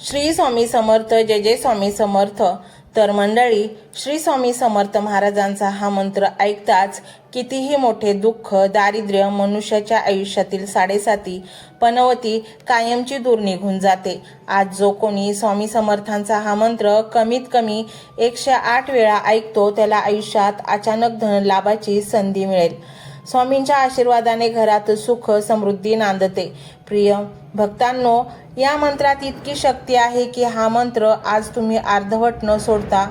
श्री स्वामी समर्थ, जय जय स्वामी समर्थ। तर मंडळी, श्री स्वामी समर्थ महाराजांचा हा मंत्र ऐकताच कितीही मोठे दुःख, दारिद्र्य, मनुष्याच्या आयुष्यातील साडेसाती, पनवती कायमची दूर निघून जाते। आज जो कोणी स्वामी समर्थांचा हा मंत्र कमीत कमी 108 वेळा ऐकतो त्याला आयुष्यात अचानक धनलाभाची संधी मिळेल। स्वामींच्या आशीर्वादाने घरात सुख समृद्धी नांदते। प्रिय भक्तांनो, या मंत्रात इतकी शक्ती आहे की हा मंत्र आज तुम्ही अर्धवट न सोडता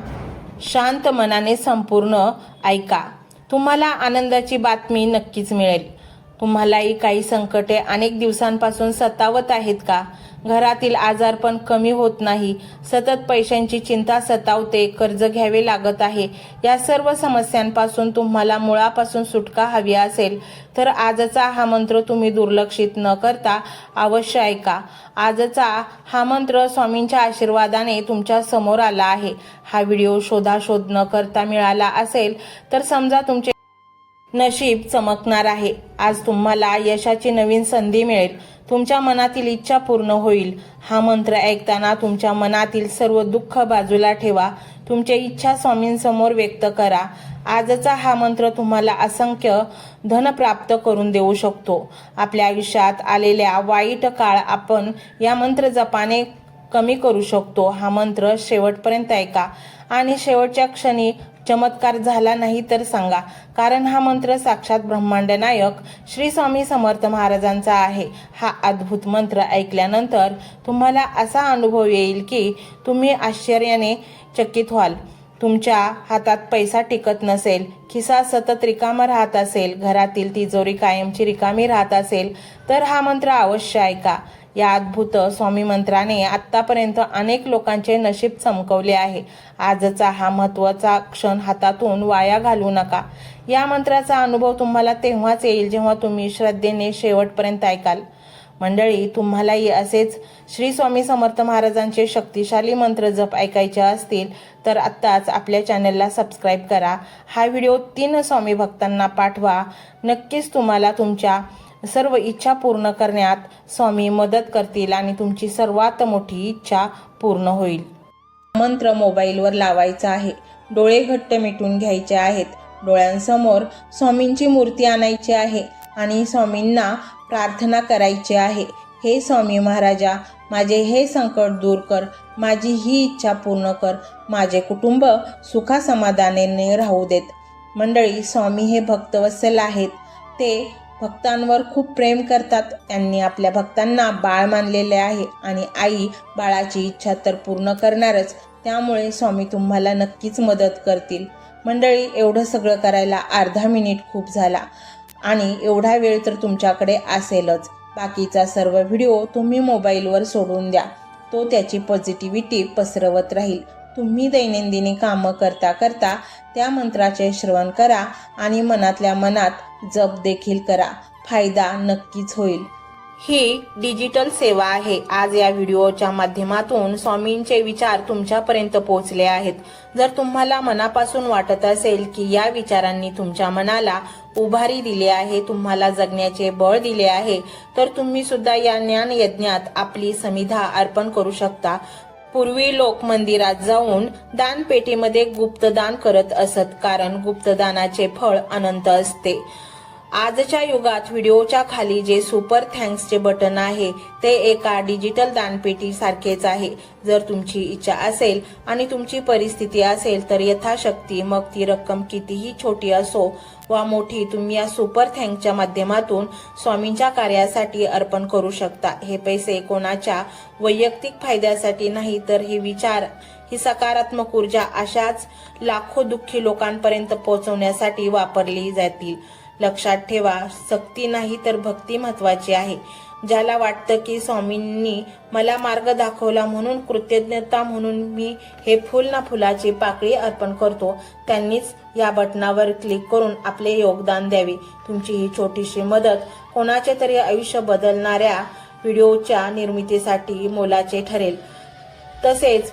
शांत मनाने संपूर्ण ऐका। तुम्हाला आनंदाची बातमी नक्कीच मिळेल। तुम्हालाही काही संकटे अनेक दिवसांपासून सतावत आहेत का? घरातील आजारपण कमी होत नाही, सतत पैशांची चिंता सतावते, कर्ज घ्यावे लागत आहे, या सर्व समस्यांपासून तुम्हाला मुळापासून सुटका हवी असेल तर आजचा हा मंत्र तुम्ही दुर्लक्षित न करता अवश्य ऐका। आजचा हा मंत्र स्वामींच्या आशीर्वादाने तुमच्या समोर आला आहे। हा व्हिडिओ शोधाशोध न करता मिळाला असेल तर समजा तुमचे नशीब चमकणार आहे। आज तुम्हाला यशाची नवीन संधी मिळेल, तुमच्या मनातील इच्छा पूर्ण होईल। हा मंत्र ऐकताना तुमच्या मनातील सर्व दुःख बाजूला ठेवा, तुमच्या इच्छा स्वामींसमोर व्यक्त करा। आजचा हा मंत्र तुम्हाला असंख्य धन प्राप्त करून देऊ शकतो। आपल्या आयुष्यात आलेल्या वाईट काळ आपण या मंत्र जपाने कमी करू शकतो। हा मंत्र शेवटपर्यंत ऐका आणि शेवटच्या क्षणी चमत्कार झाला नाही तर सांगा, कारण हा मंत्र साक्षात ब्रह्मांड नायक श्री स्वामी समर्थ महाराजांचा आहे। हा अद्भुत मंत्र ऐकल्यानंतर तुम्हाला असा अनुभव येईल की तुम्ही आश्चर्याने चकित व्हाल। तुमच्या हातात पैसा टिकत नसेल, खिसा सतत रिकामा राहत असेल, घरातील तिजोरी कायमची रिकामी राहत असेल तर हा मंत्र अवश्य ऐका। या अद्भुत स्वामी मंत्राने आतापर्यंत अनेक लोकांचे नशीब चमकवले आहे। आजचा हा महत्त्वाचा क्षण हातातून वाया घालवू नका। या मंत्राचा अनुभव तुम्हाला तेव्हाच येईल जेव्हा तुम्ही श्रद्धेने शेवटपर्यंत ऐकाल। मंडळी, तुम्हालाही असेच श्री स्वामी समर्थ महाराजांचे शक्तिशाली मंत्र जप ऐकायचे असतील तर आत्ताच आपल्या चॅनलला सबस्क्राईब करा। हा व्हिडिओ 3 स्वामी भक्तांना पाठवा। नक्कीच तुम्हाला तुमच्या सर्व इच्छा पूर्ण करण्यात स्वामी मदत करतील आणि तुमची सर्वात मोठी इच्छा पूर्ण होईल। मंत्र मोबाईलवर लावायचा आहे, डोळे घट्ट मिटून घ्यायचे आहेत, डोळ्यांसमोर स्वामींची मूर्ती आणायची आहे आणि स्वामींना प्रार्थना करायची आहे। हे स्वामी महाराजा, माझे हे संकट दूर कर, माझी ही इच्छा पूर्ण कर, माझे कुटुंब सुखासमाधानाने राहू देत। मंडळी, स्वामी हे भक्तवत्सल आहेत। ते भक्तांवर खूप प्रेम करतात। त्यांनी आपल्या भक्तांना बाळ मानलेले आहे आणि आई बाळाची इच्छा तर पूर्ण करणारच, त्यामुळे स्वामी तुम्हाला नक्कीच मदत करतील। मंडळी, एवढं सगळं करायला अर्धा मिनिट खूप झाला आणि एवढा वेळ तर तुमच्याकडे असेलच। बाकीचा सर्व व्हिडिओ तुम्ही मोबाईलवर सोडून द्या, तो त्याची पॉझिटिव्हिटी पसरवत राहील। तुम्ही दैनंदिनी कामं करता करता त्या मंत्राचे श्रवण करा आणि मनातल्या मनात जप देखील करा, फायदा नक्कीच होईल। ही डिजिटल सेवा आहे। आज या व्हिडिओच्या माध्यमातून स्वामींचे विचार तुमच्यापर्यंत पोहोचले आहेत। जर तुम्हाला मनापासून वाटत असेल की या विचारांनी तुमच्या मनाला उभारी दिली आहे, तुम्हाला जगण्याचे बळ दिले आहे, तर तुम्ही सुद्धा या ज्ञान यज्ञात आपली समिधा अर्पण करू शकता। पूर्वी लोक मंदिरात जाऊन दानपेटीमध्ये गुप्तदान करत असत, कारण गुप्तदानाचे फळ अनंत असते। आजच्या युगात व्हिडिओच्या खाली जे सुपर थँक्सचे बटन आहे ते एका डिजिटल दानपेटी सारखेच आहे। जर तुमची इच्छा असेल आणि तुमची परिस्थिती असेल तर यथाशक्ती, मग ती रक्कम कितीही छोटी असो वा मोठी, तुम्ही या सुपर थँक्सच्या माध्यमातून स्वामींच्या कार्यासाठी अर्पण करू शकता। हे पैसे कोणाच्या वैयक्तिक फायद्यासाठी नाही, तर हे विचार, ही सकारात्मक ऊर्जा अशाच लाखो दुःखी लोकांपर्यंत पोहोचवण्यासाठी वापरली जातील। लक्षात ठेवा, सक्ती नाही तर भक्ती महत्वाची आहे। ज्याला वाटतं की स्वामींनी मला मार्ग दाखवला म्हणून कृतज्ञता म्हणून मी हे फुल ना फुलाची पाकळी अर्पण करतो, त्यांनीच या बटनावर क्लिक करून आपले योगदान द्यावे। तुमची ही छोटीशी मदत कोणाचे तरी आयुष्य बदलणाऱ्या व्हिडिओच्या निर्मितीसाठी मोलाचे ठरेल। तसेच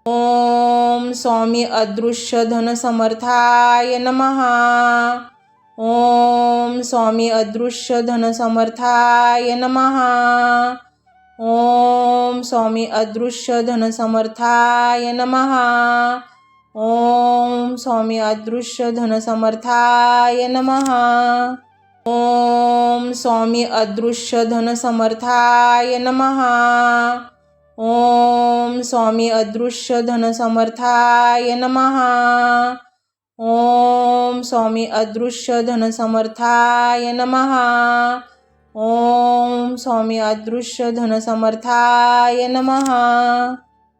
ओम स्वामी अदृश्य धन समर्थाय नमः. ओम स्वामी अदृश्य धन समर्थाय नमः. ओम स्वामी अदृश्य धन समर्थाय नमः. ओम स्वामी अदृश्य धन समर्थाय नमः. ओम स्वामी अदृश्य धन समर्थाय नमः. ओम स्वामी अदृश्य धन समर्थाय नमः. ओम स्वामी अदृश्य धन समर्थाय नमः. ओम स्वामी अदृश्य धन समर्थाय नमः.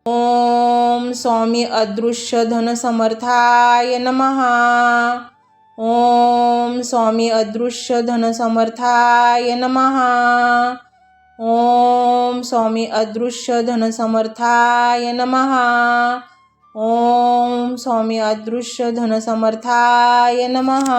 ओम स्वामी अदृश्य धन समर्थाय नमः. ओम स्वामी अदृश्य धन समर्थाय नमः. ओम स्वामी अदृश्य धन समर्थाय नमः. ओम स्वामी अदृश्य धन समर्थाय नमः.